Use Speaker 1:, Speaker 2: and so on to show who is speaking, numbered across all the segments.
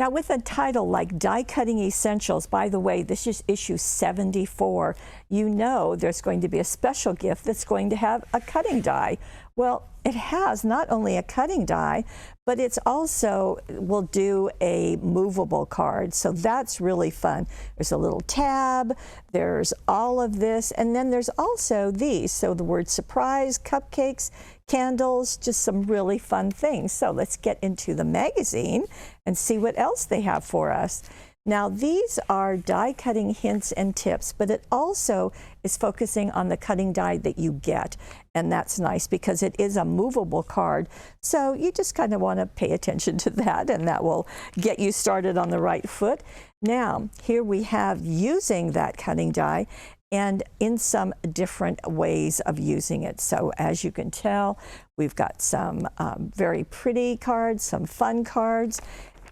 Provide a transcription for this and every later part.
Speaker 1: Now with a title like Die Cutting Essentials, by the way, this is issue 74, you know there's going to be a special gift that's going to have a cutting die. Well, it has not only a cutting die, but it's also will do a movable card. So that's really fun. There's a little tab, there's all of this, and then there's also these. So the word surprise, cupcakes, candles, just some really fun things. So let's get into the magazine and see what else they have for us. Now these are die cutting hints and tips, but it also is focusing on the cutting die that you get. And that's nice because it is a movable card. So you just kind of want to pay attention to that, and that will get you started on the right foot. Now, here we have using that cutting die and in some different ways of using it. So as you can tell, we've got some very pretty cards, some fun cards,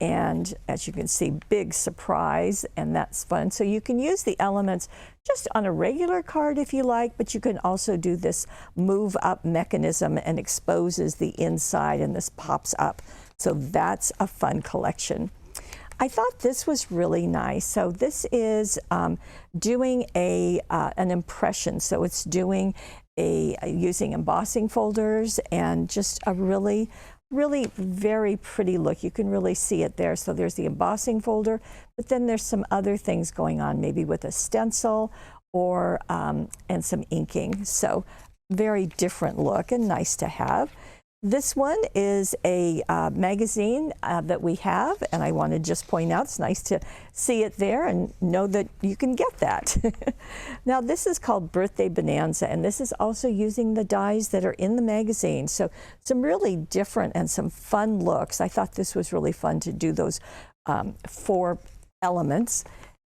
Speaker 1: and as you can see, big surprise, and that's fun. So you can use the elements just on a regular card if you like, but you can also do this move up mechanism and exposes the inside, and this pops up. So that's a fun collection. I thought this was really nice. So this is doing an impression. So it's doing using embossing folders and just a really very pretty look. You can really see it there. So there's the embossing folder, but then there's some other things going on, maybe with a stencil or and some inking. So very different look and nice to have. This one is a magazine that we have, and I want to just point out it's nice to see it there and know that you can get that. Now this is called Birthday Bonanza, and this is also using the dies that are in the magazine. So some really different and some fun looks. I thought this was really fun to do those 4 elements,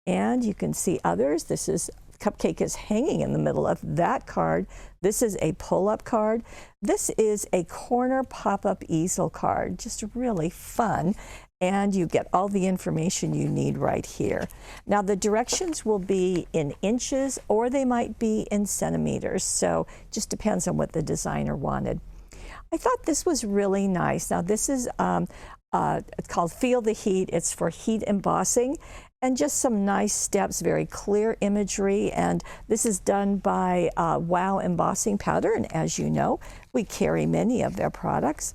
Speaker 1: and you can see others. This is cupcake is hanging in the middle of that card. This is a pull-up card. This is a corner pop-up easel card, just really fun. And you get all the information you need right here. Now the directions will be in inches or they might be in centimeters. So it just depends on what the designer wanted. I thought this was really nice. Now this is it's called Feel the Heat. It's for heat embossing. And just some nice steps, very clear imagery, and this is done by Wow Embossing Powder, and as you know, we carry many of their products.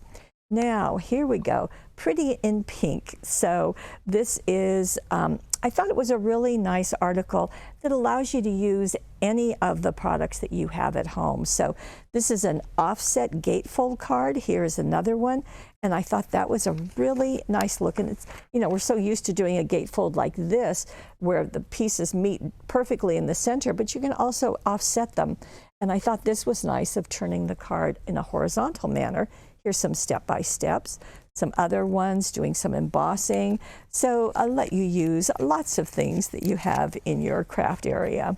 Speaker 1: Now, here we go, Pretty in Pink. So this is, I thought it was a really nice article that allows you to use any of the products that you have at home. So this is an offset gatefold card. Here's another one. And I thought that was a really nice look. And it's, you know, we're so used to doing a gatefold like this, where the pieces meet perfectly in the center, but you can also offset them. And I thought this was nice of turning the card in a horizontal manner. Here's some step-by-steps, some other ones doing some embossing. So I'll let you use lots of things that you have in your craft area.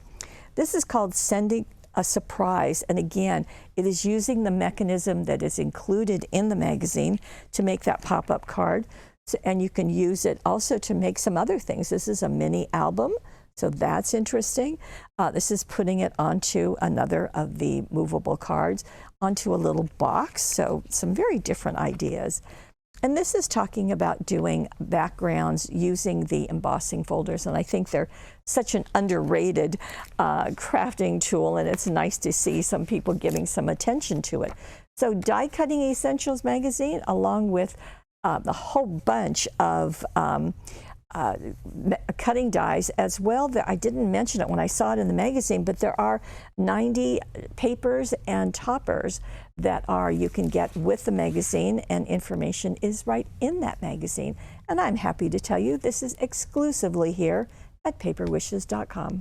Speaker 1: This is called Sending a Surprise, and again, it is using the mechanism that is included in the magazine to make that pop-up card. So, and you can use it also to make some other things. This is a mini album, so that's interesting. This is putting it onto another of the movable cards, onto a little box, so some very different ideas. And this is talking about doing backgrounds using the embossing folders, and I think they're such an underrated crafting tool, and it's nice to see some people giving some attention to it. So Die Cutting Essentials magazine, along with a whole bunch of cutting dies as well. I didn't mention it when I saw it in the magazine, but there are 90 papers and toppers that you can get with the magazine, and information is right in that magazine. And I'm happy to tell you this is exclusively here at paperwishes.com.